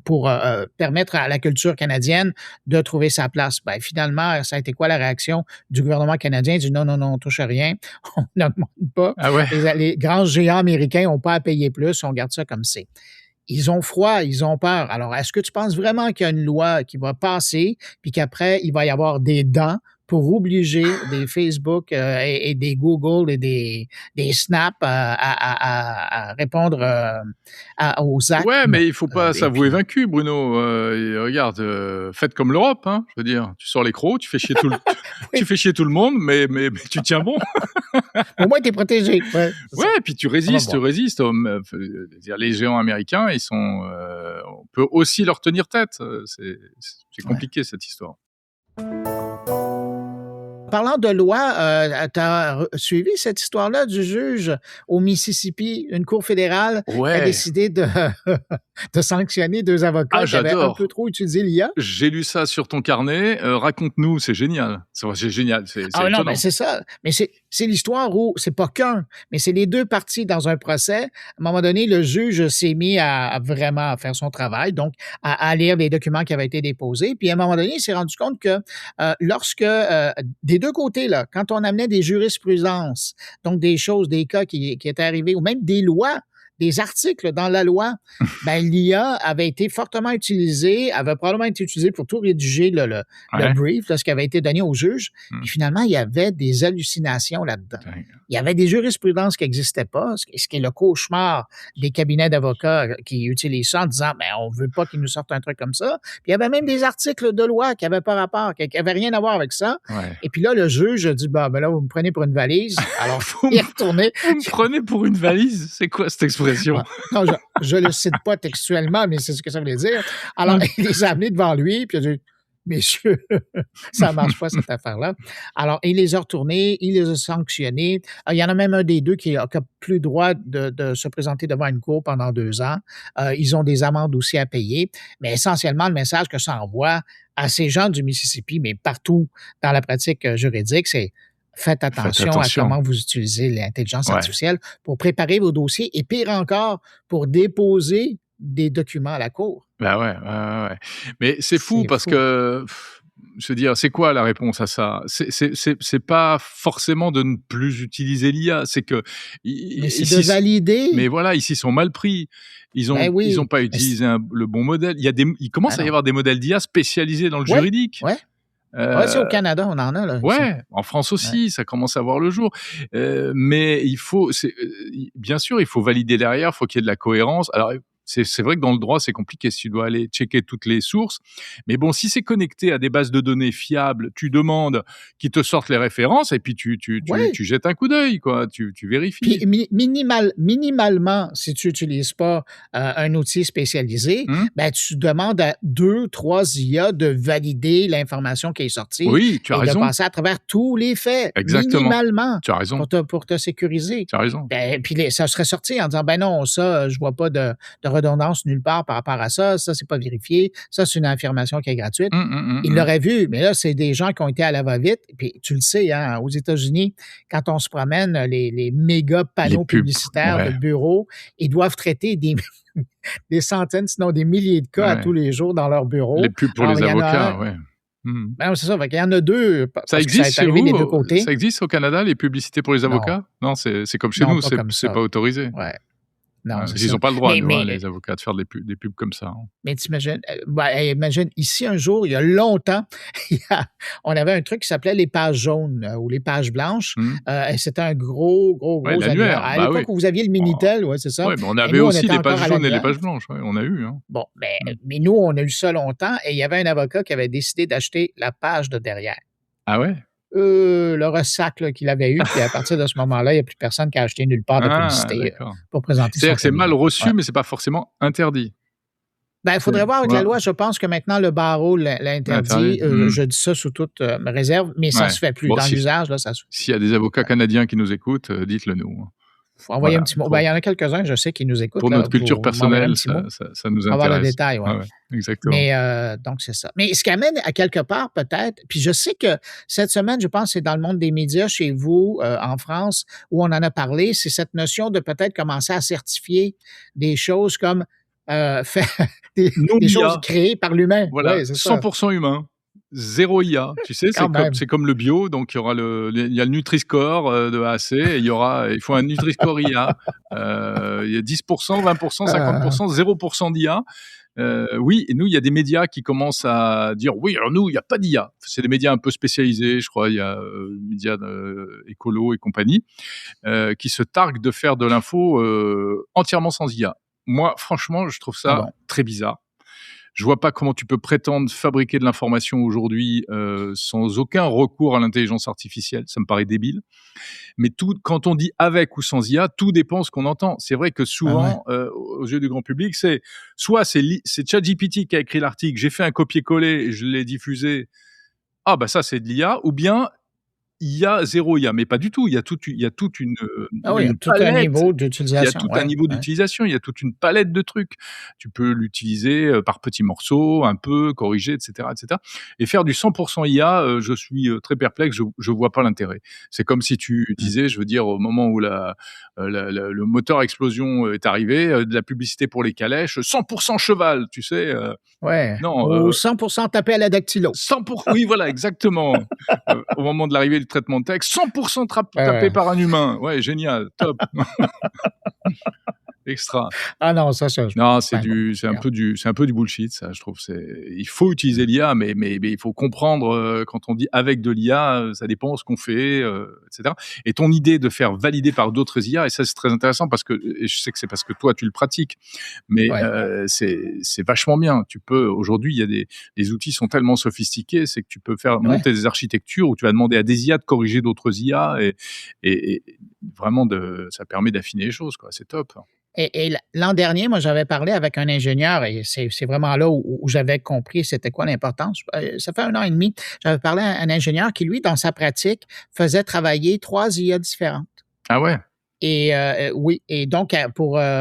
pour permettre à la culture canadienne de trouver sa place. Finalement, ça a été quoi la réaction du gouvernement canadien? Il dit non, on touche à rien, on n'augmente pas. Ah ouais. Les grands géants américains n'ont pas à payer plus, on garde ça comme c'est. Ils ont froid, ils ont peur. Alors, est-ce que tu penses vraiment qu'il y a une loi qui va passer, puis qu'après, il va y avoir des dents pour obliger des Facebook et des Google et des Snap à répondre aux actes? Ouais, mais il faut pas s'avouer vaincu, Bruno. Regarde, faites comme l'Europe, hein. Je veux dire, tu sors les crocs, tu fais chier tout le monde, mais tu tiens bon. Au moins, t'es protégé. Ouais, puis tu résistes. Les géants américains, ils sont. On peut aussi leur tenir tête. C'est compliqué cette histoire. Parlant de loi, tu as suivi cette histoire-là du juge au Mississippi, une cour fédérale qui a décidé de sanctionner 2 avocats qui avaient un peu trop utilisé l'IA. J'ai lu ça sur ton carnet. Raconte-nous, c'est génial. C'est génial. C'est non, mais c'est ça. Mais c'est l'histoire où c'est pas qu'un, mais c'est les 2 parties dans un procès. À un moment donné, le juge s'est mis à vraiment faire son travail, donc à lire les documents qui avaient été déposés. Puis à un moment donné, il s'est rendu compte que lorsque des 2 côtés, là, quand on amenait des jurisprudences, donc des choses, des cas qui étaient arrivés, ou même des lois, des articles dans la loi, l'IA avait été fortement utilisée, avait probablement été utilisée pour tout rédiger le brief, là, ce qui avait été donné au juge. Puis finalement, il y avait des hallucinations là-dedans. Il y avait des jurisprudences qui n'existaient pas, ce qui est le cauchemar des cabinets d'avocats qui utilisent ça en disant on veut pas qu'ils nous sortent un truc comme ça. Puis il y avait même des articles de loi qui n'avaient pas rapport, qui n'avaient rien à voir avec ça. Et puis là, le juge a dit là, vous me prenez pour une valise. Alors, il est retourné. Vous me prenez pour une valise? C'est quoi cette expression? Non, je le cite pas textuellement, mais c'est ce que ça voulait dire. Alors, il les a amenés devant lui, puis il a dit messieurs, ça marche pas cette affaire-là. Alors, il les a retournés, il les a sanctionnés. Il y en a même un des 2 qui a plus le droit de se présenter devant une cour pendant 2 ans. Ils ont des amendes aussi à payer. Mais essentiellement, le message que ça envoie à ces gens du Mississippi, mais partout dans la pratique juridique, c'est faites Faites attention à attention. comment vous utilisez l'intelligence Ouais. artificielle pour préparer vos dossiers et pire encore, pour déposer des documents à la cour. Bah ouais. Mais c'est fou C'est parce fou. que, je veux dire, c'est quoi la réponse à ça? C'est pas forcément de ne plus utiliser l'IA, c'est que Mais c'est de ici, mais valider. voilà, ici, ils sont mal pris. Ils Ben ont oui. pas Mais c utilisé le bon modèle. Il Ben commence à y non. avoir des modèles d'IA spécialisés dans le Ouais, juridique. ouais. Ouais, c'est au Canada, on en a là, ici. Ouais, en France Ouais. aussi, ça commence à voir le jour. Mais bien sûr, il faut valider derrière, il faut qu'il y ait de la cohérence. Alors, c'est vrai que dans le droit, c'est compliqué si tu dois aller checker toutes les sources. Mais bon, si c'est connecté à des bases de données fiables, tu demandes qu'ils te sortent les références et puis tu Ouais. jettes un coup d'œil, quoi. Tu Puis vérifies. minimalement, si tu n'utilises pas un outil spécialisé, Mmh? ben, tu demandes à 2, 3 IA de valider l'information qui est sortie Oui, tu as et de raison. passer à travers tous les faits, Exactement. minimalement, Tu as raison. pour te sécuriser. Tu as raison. Ben, puis ça serait sorti en disant, ben non, ça, je vois pas de redondance nulle part par rapport à ça, c'est pas vérifié, ça, c'est une affirmation qui est gratuite. Ils Mmh. l'auraient vu, mais là, c'est des gens qui ont été à la va-vite. Puis tu le sais, hein, aux États-Unis, quand on se promène, les méga Les panneaux pubs, publicitaires de ouais, bureaux, ils doivent traiter des centaines, sinon des milliers de cas à ouais. tous les jours dans leur Les bureau. pubs pour Alors, les il y en a un. avocats, ouais. Mmh. Ben, c'est ça, fait qu'il y en a 2, Ça parce que ça existe est chez arrivé vous? des 2 côtés. Ça existe au Canada, les publicités pour les Non, avocats? Non, c'est comme chez non, nous, pas comme c'est ça. pas autorisé. Ouais, non, c'est Ils ça. ont pas le droit, Mais nous, hein, mais les avocats, de faire des pubs comme ça, hein. Mais t'imagines, imagine, ici, un jour, il y a longtemps, on avait un truc qui s'appelait les pages jaunes ou les pages blanches. Mmh. Et c'était un gros, gros, Ouais, gros annuaire. l'annuaire, À bah oui. l'époque où vous aviez le Minitel, ouais, c'est ça. Ouais, mais on Et avait nous, on aussi était les encore pages à jaunes et les l'annuaire. pages blanches, ouais, on a eu, hein. Bon, Mmh. mais nous, on a eu ça longtemps et il y avait un avocat qui avait décidé d'acheter la page de derrière. Ah ouais? Le ressac là, qu'il avait eu, puis à partir de ce moment-là, il n'y a plus personne qui a acheté nulle part de Ah, publicité d'accord. pour présenter C'est-à-dire son que c'est mal cabinet. reçu, Ouais. mais c'est pas forcément interdit. Ben, il C'est faudrait voir avec la ouais, loi. Je pense que maintenant, le barreau interdit. l'interdit. Mmh. Je dis ça sous toute réserve, mais ça Ouais. se fait plus. Bon, Dans l'usage, là, ça se s'il y a des avocats canadiens qui nous écoutent, dites-le nous, hein. faut envoyer un Voilà, petit mot. Ben, il y en a quelques-uns, je sais, qui nous écoutent, pour là, notre culture pour m'envoyer un personnelle, petit mot ça nous pour avoir le intéresse. détail, ouais. Ouais, exactement. Mais donc, c'est ça. Mais ce qui amène à quelque part, peut-être, puis je sais que cette semaine, je pense que c'est dans le monde des médias chez vous, en France, où on en a parlé, c'est cette notion de peut-être commencer à certifier des choses comme fait Non des choses IA. créées par l'humain. Voilà, Oui, c'est ça. 100% humain, 0 IA. Tu sais, Quand même. c'est comme le bio, donc il y aura il y a le Nutri-Score de A à C, et il faut un Nutri-Score IA. Il y a 10%, 20%, Ah, 50%, 0% d'IA. Oui, et nous, il y a des médias qui commencent à dire oui, alors nous, il n'y a pas d'IA. C'est des médias un peu spécialisés, je crois. Il y a médias écolo et compagnie, qui se targuent de faire de l'info entièrement sans IA. Moi, franchement, je trouve ah ça bon. très bizarre. Je vois pas comment tu peux prétendre fabriquer de l'information aujourd'hui sans aucun recours à l'intelligence artificielle. Ça me paraît débile. Mais quand on dit avec ou sans IA, tout dépend ce qu'on entend. C'est vrai que Ah ouais. souvent, aux yeux du grand public, c'est ChatGPT qui a écrit l'article, j'ai fait un copier-coller et je l'ai diffusé. Ah bah ça c'est de l'IA. Ou bien il y a 0 IA, mais pas du tout. Il y a toute Ah oui, il y a une tout un palette. niveau Il y a d'utilisation. tout un Ouais, niveau ouais. d'utilisation, il y a toute une palette de trucs. Tu peux l'utiliser par petits morceaux, un peu, corriger, etc., etc. Et faire du 100% IA, je suis très perplexe, je vois pas l'intérêt. C'est comme si tu Mmh. disais, je veux dire, au moment où le moteur à explosion est arrivé, de la publicité pour les calèches, 100% cheval, tu sais. Ouais. Non, Ou 100% tapé à la dactylo. 100%, oui, voilà, exactement. Au moment de l'arrivée du traitement de texte, 100% tapé Ouais. par un humain. Ouais, génial, top. Extra. Ah non, ça, je Non, ben bon, regarde. c'est un peu du bullshit, ça, je trouve. Il faut utiliser l'IA, mais il faut comprendre, quand on dit avec de l'IA, ça dépend ce qu'on fait, etc. Et ton idée de faire valider par d'autres IA, et ça, c'est très intéressant parce que, et je sais que c'est parce que toi, tu le pratiques, mais Ouais. c'est vachement bien. Aujourd'hui, il y a les outils sont tellement sophistiqués, c'est que tu peux faire Ouais. monter des architectures où tu vas demander à des IA de corriger d'autres IA, et vraiment ça permet d'affiner les choses, quoi. C'est top. Et l'an dernier, moi, j'avais parlé avec un ingénieur et c'est vraiment là où j'avais compris c'était quoi l'importance. Ça fait 1 an et demi, j'avais parlé à un ingénieur qui, lui, dans sa pratique, faisait travailler 3 IA différentes. Ah ouais? Et oui, et donc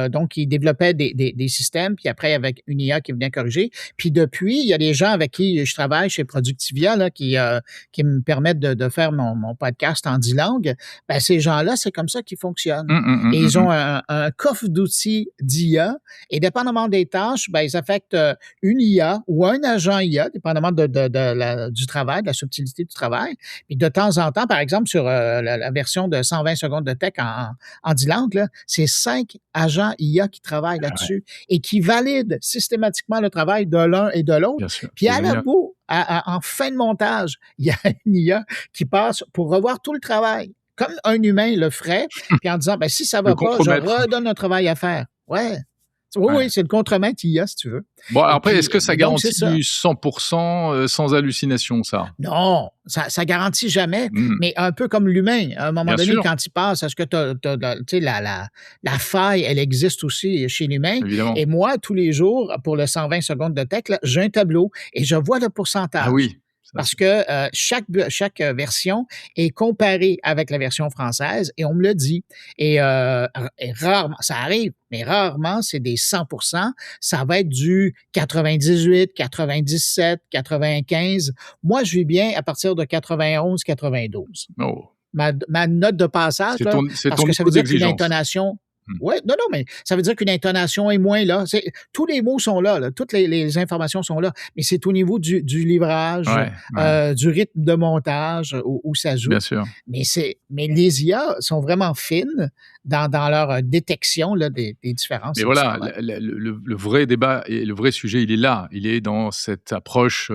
donc il développait des systèmes, puis après avec une IA qui venait corriger. Puis depuis, il y a des gens avec qui je travaille chez Productivia là, qui me permettent de faire mon podcast en 10 langues. Ben, ces gens-là, c'est comme ça qu'ils fonctionnent. Et ils ont un coffre d'outils d'IA et dépendamment des tâches, ben, ils affectent une IA ou un agent IA, dépendamment du travail, de la subtilité du travail. Puis de temps en temps, par exemple, sur la version de 120 secondes de tech en 10 langues, là, c'est 5 agents IA qui travaillent là-dessus et qui valident systématiquement le travail de l'un et de l'autre. Bien sûr. Puis à la bout, en fin de montage, il y a une IA qui passe pour revoir tout le travail, comme un humain le ferait, puis en disant, ben, si ça va pas, je redonne un travail à faire. Ouais. Oui, c'est le contremaître IA, si tu veux. Bon, après, puis, est-ce que ça garantit du 100% sans hallucination, ça? Non, ça garantit jamais, mais un peu comme l'humain. À un moment donné, quand il passe, est-ce que tu sais, la faille, elle existe aussi chez l'humain. Évidemment. Et moi, tous les jours, pour le 120 secondes de tech, là, j'ai un tableau et je vois le pourcentage. Ah oui. Parce que chaque version est comparée avec la version française et on me le dit. Et rarement, ça arrive, mais rarement, c'est des 100%. Ça va être du 98, 97, 95. Moi, je vis bien à partir de 91, 92. Oh. Ma note de passage, là, parce que ça veut dire qu'une intonation... Oui, non, mais ça veut dire qu'une intonation est moins là. Tous les mots sont là, toutes les informations sont là, mais c'est au niveau du livrage, du rythme de montage où ça joue. Bien sûr. Mais les IA sont vraiment fines dans leur détection là, des différences. Mais voilà, le vrai débat et le vrai sujet, il est là. Il est dans cette approche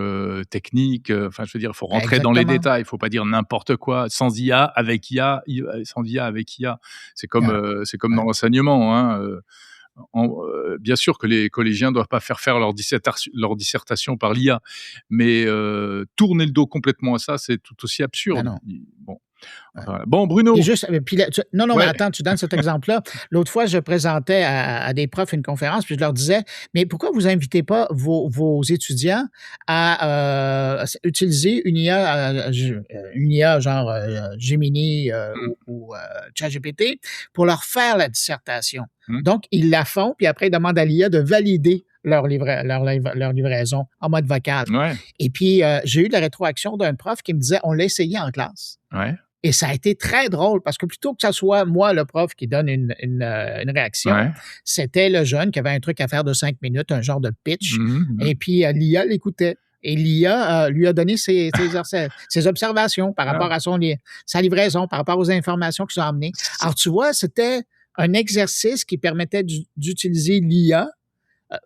technique. Enfin, je veux dire, il faut rentrer dans les détails. Il ne faut pas dire n'importe quoi. Sans IA, avec IA, sans IA, avec IA. C'est comme dans l'enseignement. Hein. Bien sûr que les collégiens ne doivent pas faire leur dissertation par l'IA, mais tourner le dos complètement à ça, c'est tout aussi absurde. Non. Bon. Bon, Bruno. Mais attends, tu donnes cet exemple-là. L'autre fois, je présentais à des profs une conférence, puis je leur disais, mais pourquoi vous invitez pas vos étudiants à utiliser une IA genre Gemini ou ChatGPT pour leur faire la dissertation? Donc, ils la font, puis après, ils demandent à l'IA de valider leur livraison en mode vocal. Ouais. Et puis, j'ai eu de la rétroaction d'un prof qui me disait, on l'a essayé en classe. Ouais. Et ça a été très drôle parce que plutôt que ça soit moi, le prof, qui donne une réaction, c'était le jeune qui avait un truc à faire de 5 minutes, un genre de pitch. Et puis, l'IA l'écoutait. Et l'IA lui a donné ses observations par rapport à sa livraison, par rapport aux informations qu'ils ont amenées. Alors, tu vois, c'était un exercice qui permettait d'utiliser l'IA,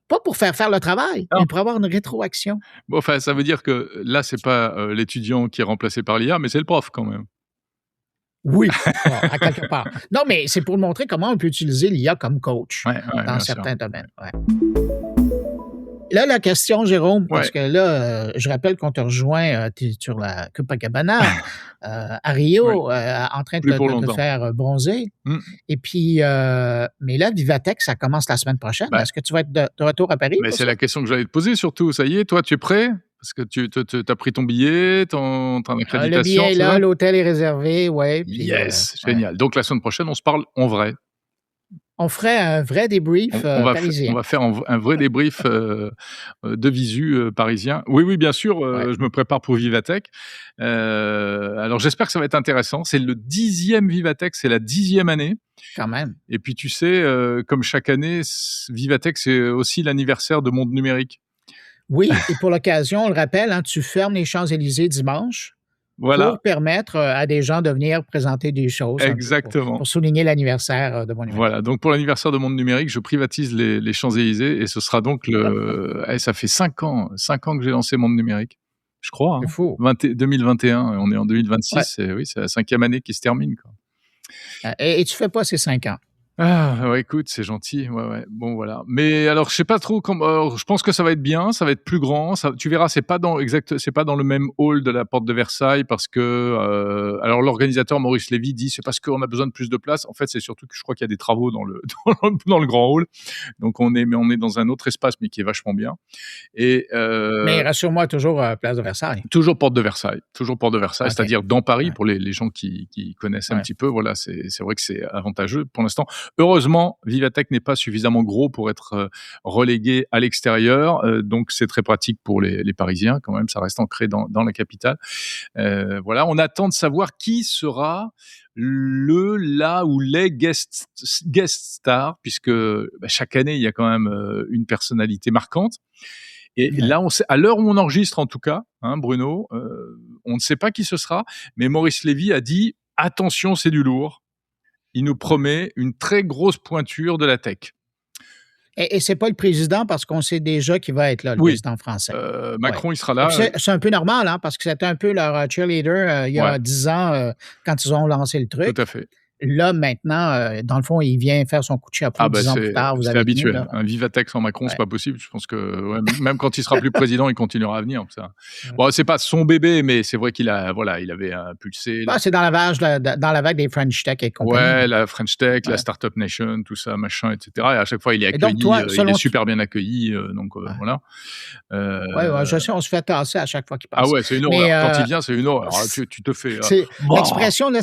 pas pour faire le travail, mais pour avoir une rétroaction. Bon, enfin, ça veut dire que là, c'est pas l'étudiant qui est remplacé par l'IA, mais c'est le prof quand même. Oui, à quelque part. Non, mais c'est pour montrer comment on peut utiliser l'IA comme coach dans certains domaines. Ouais. Là, la question, Jérôme, parce que là, je rappelle qu'on te rejoint, tu es sur la Copacabana, à Rio, en train de te faire bronzer. Et puis, mais là, Vivatech, ça commence la semaine prochaine. Est-ce que tu vas être de retour à Paris? Mais c'est la question que j'allais te poser surtout. Ça y est, toi, tu es prêt? Parce que tu as pris ton billet, ton accréditation. Le billet est là, l'hôtel est réservé, oui. Yes, génial. Donc, la semaine prochaine, on se parle en vrai. On ferait un vrai débrief parisien. On va faire un vrai débrief de visu parisien. Oui, bien sûr, je me prépare pour Vivatech. Alors, j'espère que ça va être intéressant. C'est le 10e Vivatech, c'est la 10e année. Quand même. Et puis, tu sais, comme chaque année, Vivatech, c'est aussi l'anniversaire de Monde Numérique. Oui, et pour l'occasion, on le rappelle, tu fermes les Champs-Élysées dimanche. Voilà. Pour permettre à des gens de venir présenter des choses. Exactement. Pour souligner l'anniversaire de Monde Numérique. Voilà, donc pour l'anniversaire de Monde Numérique, je privatise les Champs-Élysées et ce sera donc ça fait 5 ans que j'ai lancé Monde Numérique, je crois. C'est fou. 2021, on est en 2026, et oui, c'est la 5e année qui se termine. Quoi. Et tu fais pas ces 5 ans? Ah, ouais, écoute, c'est gentil. Ouais, ouais. Bon, voilà. Mais alors, je sais pas trop alors, je pense que ça va être bien, ça va être plus grand. Tu verras, c'est pas dans le même hall de la porte de Versailles parce que, alors l'organisateur Maurice Lévy dit c'est parce qu'on a besoin de plus de place. En fait, c'est surtout que je crois qu'il y a des travaux dans le, dans le grand hall. Donc mais on est dans un autre espace, mais qui est vachement bien. Et, Mais rassure-moi, toujours place de Versailles. Toujours porte de Versailles, OK. c'est-à-dire dans Paris, Ouais. pour les gens qui connaissent un Ouais. petit peu, voilà, c'est vrai que c'est avantageux pour l'instant. Heureusement, Vivatech n'est pas suffisamment gros pour être relégué à l'extérieur, donc c'est très pratique pour les Parisiens quand même, ça reste ancré dans la capitale. Voilà, on attend de savoir qui sera la ou les guest stars, puisque chaque année, il y a quand même une personnalité marquante. Et Ouais. là, à l'heure où on enregistre, en tout cas, hein, Bruno, on ne sait pas qui ce sera, mais Maurice Lévy a dit attention, c'est du lourd. Il nous promet une très grosse pointure de la tech. Et c'est pas le président parce qu'on sait déjà qu'il va être là, le Oui, président français. Macron, Ouais. il sera Et là. puis c'est un peu normal, hein, parce que c'était un peu leur cheerleader il y a Ouais, 10 ans quand ils ont lancé le tout truc. à fait. Là, maintenant, dans le fond, il vient faire son coup de chapeau Ah 10 ans plus tard. Vous c'est avez fini, habituel. là. Un Vivatech sans Macron, c'est Ouais. pas possible. Je pense que même quand il sera plus président, il continuera à venir. Ça. Ouais. Bon, c'est pas son bébé, mais c'est vrai il avait impulsé. Ah, c'est dans la vague des French Tech et compagnie. Ouais, Là. la French Tech, la Ouais. Startup Nation, tout ça, machin, etc. Et à chaque fois, il est Et donc, accueilli, toi, il est selon... super bien accueilli, donc Ouais. voilà. Ouais, je sais, on se fait tasser à chaque fois qu'il Ah passe. ouais, c'est une horreur. Mais Quand il vient, c'est une horreur. Tu te fais. c'est Bah l'expression, là,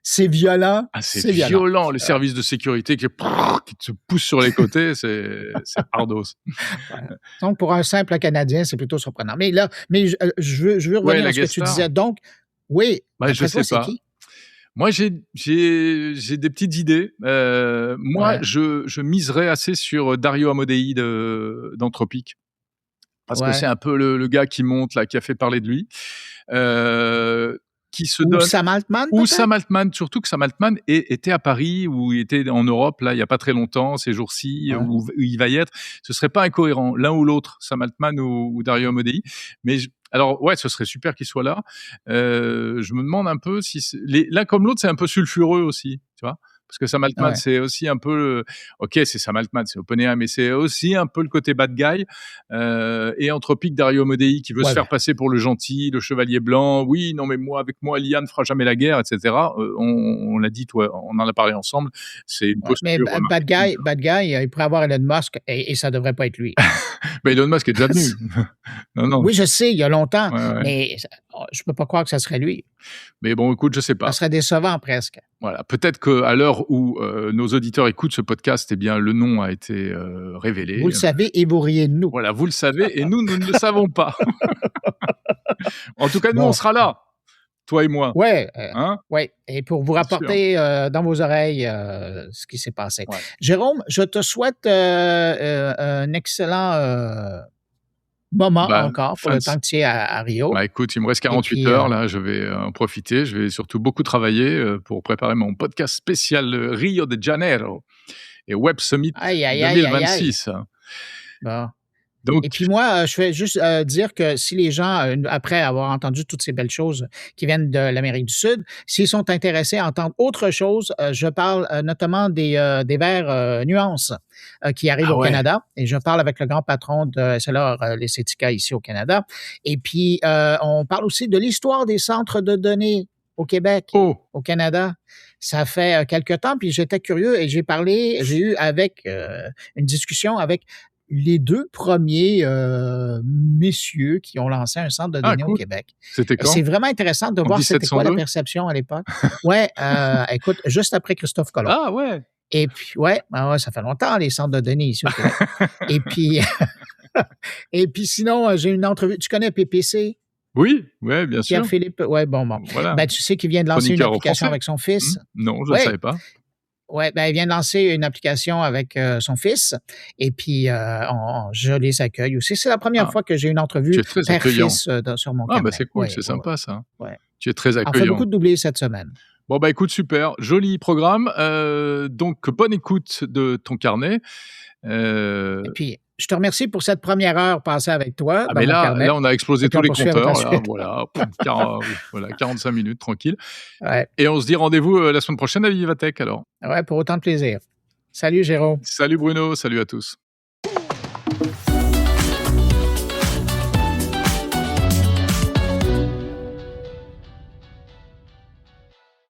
c'est violent. Ah, c'est C'est violent. violent, les services de sécurité qui te poussent sur les côtés, c'est ardos. Ouais. Donc, pour un simple Canadien, c'est plutôt surprenant. Mais là, je veux Ouais, revenir la à ce que guest tu star. disais. Donc, oui, Bah, je d'après toi, sais c'est pas. qui? Moi, j'ai des petites idées. Moi, Ouais, je miserais assez sur Dario Amodei d'Anthropic. Parce que c'est ouais. un peu le gars qui monte, là, qui a fait parler de lui. Qui se Ou donne. Sam Altman, Ou peut-être? Sam Altman, surtout que Sam Altman était à Paris ou était en Europe, là, il y a pas très longtemps, ces jours-ci, Ouais. où il va y être. Ce serait pas incohérent, l'un ou l'autre, Sam Altman ou Dario Amodei. Mais alors, ouais, ce serait super qu'il soit là. Je me demande un peu si l'un comme l'autre, c'est un peu sulfureux aussi, tu vois. Parce que Sam Altman, Ouais. c'est aussi un peu, ok, c'est Sam Altman, c'est OpenAI, mais c'est aussi un peu le côté bad guy. Et Anthropic, Dario Amodei, qui veut se Ouais, faire ben, passer pour le gentil, le chevalier blanc. Oui, non, mais avec moi, l'IA ne fera jamais la guerre, etc. On l'a dit, toi, on en a parlé ensemble. C'est une ouais. Mais posture marketing. Bad Guy, il pourrait avoir Elon Musk et ça devrait pas être lui. Mais Elon Musk est déjà venu. Non, non. Oui, je sais, il y a longtemps, Ouais, ouais. mais je peux pas croire que ça serait lui. Mais bon, écoute, je sais Ça pas. serait décevant presque. Voilà. Peut-être qu'à l'heure où nos auditeurs écoutent ce podcast, eh bien, le nom a été révélé. Vous le savez et vous riez de nous. Voilà, vous le savez, et nous ne le savons pas. En tout cas, nous, on Bon, sera là, toi et moi. ouais, Hein? ouais. Et pour vous C'est sûr. rapporter dans vos oreilles ce qui s'est passé. Ouais. Jérôme, je te souhaite un excellent moment Bah, encore pour le temps que tu es à Rio. Bah, écoute, il me reste Et 48 puis, heures, là, je vais en profiter. Je vais surtout beaucoup travailler pour préparer mon podcast spécial Rio de Janeiro et Web Summit aïe, aïe, aïe, aïe, aïe. 2026. Bon. Donc, Et puis moi, je vais juste dire que si les gens, après avoir entendu toutes ces belles choses qui viennent de l'Amérique du Sud, s'ils sont intéressés à entendre autre chose, je parle notamment des verres nuances qui arrivent ah au ouais. Canada. Et je parle avec le grand patron de l'Esthética ici au Canada. Et puis, on parle aussi de l'histoire des centres de données au Québec, Oh, au Canada. Ça fait quelque temps, puis j'étais curieux et j'ai eu une discussion avec les deux premiers messieurs qui ont lancé un centre de données au cool. Québec. C'était Et quand? c'est vraiment intéressant de voir c'était quoi la 1702? perception à l'époque. Ouais, écoute, juste après Christophe Colomb. Ah ouais. Et puis, ouais, ça fait longtemps, les centres de données ici au Québec. Et puis, et puis sinon, j'ai une entrevue. Tu connais PPC? Oui, ouais, bien sûr. Pierre-Philippe? Ouais, bon. Voilà. Ben, tu sais qu'il vient de lancer une Chroniqueur au application français. avec son fils. Non, je ne Ouais. savais pas. Ouais, ben, il vient de lancer une application avec son fils. Et puis, je les accueille aussi. C'est la première fois que j'ai une entrevue Tu es très accueillant. père-fils sur mon Ah, carnet. bah c'est cool, Ouais, c'est sympa ça. ouais. Tu es très On fait accueillant. beaucoup de doublés cette semaine. Bon, bah écoute, super. Joli programme. Donc, bonne écoute de ton carnet. Et puis, je te remercie pour cette première heure passée avec toi. Ah, dans mais mon là, carnet. on a explosé Et puis tous on les poursuit avec la compteurs. Là, suite. voilà, 45 minutes, tranquille. Ouais. Et on se dit rendez-vous la semaine prochaine à Vivatech alors. Ouais, pour autant de plaisir. Salut Jérôme. Salut Bruno, salut à tous.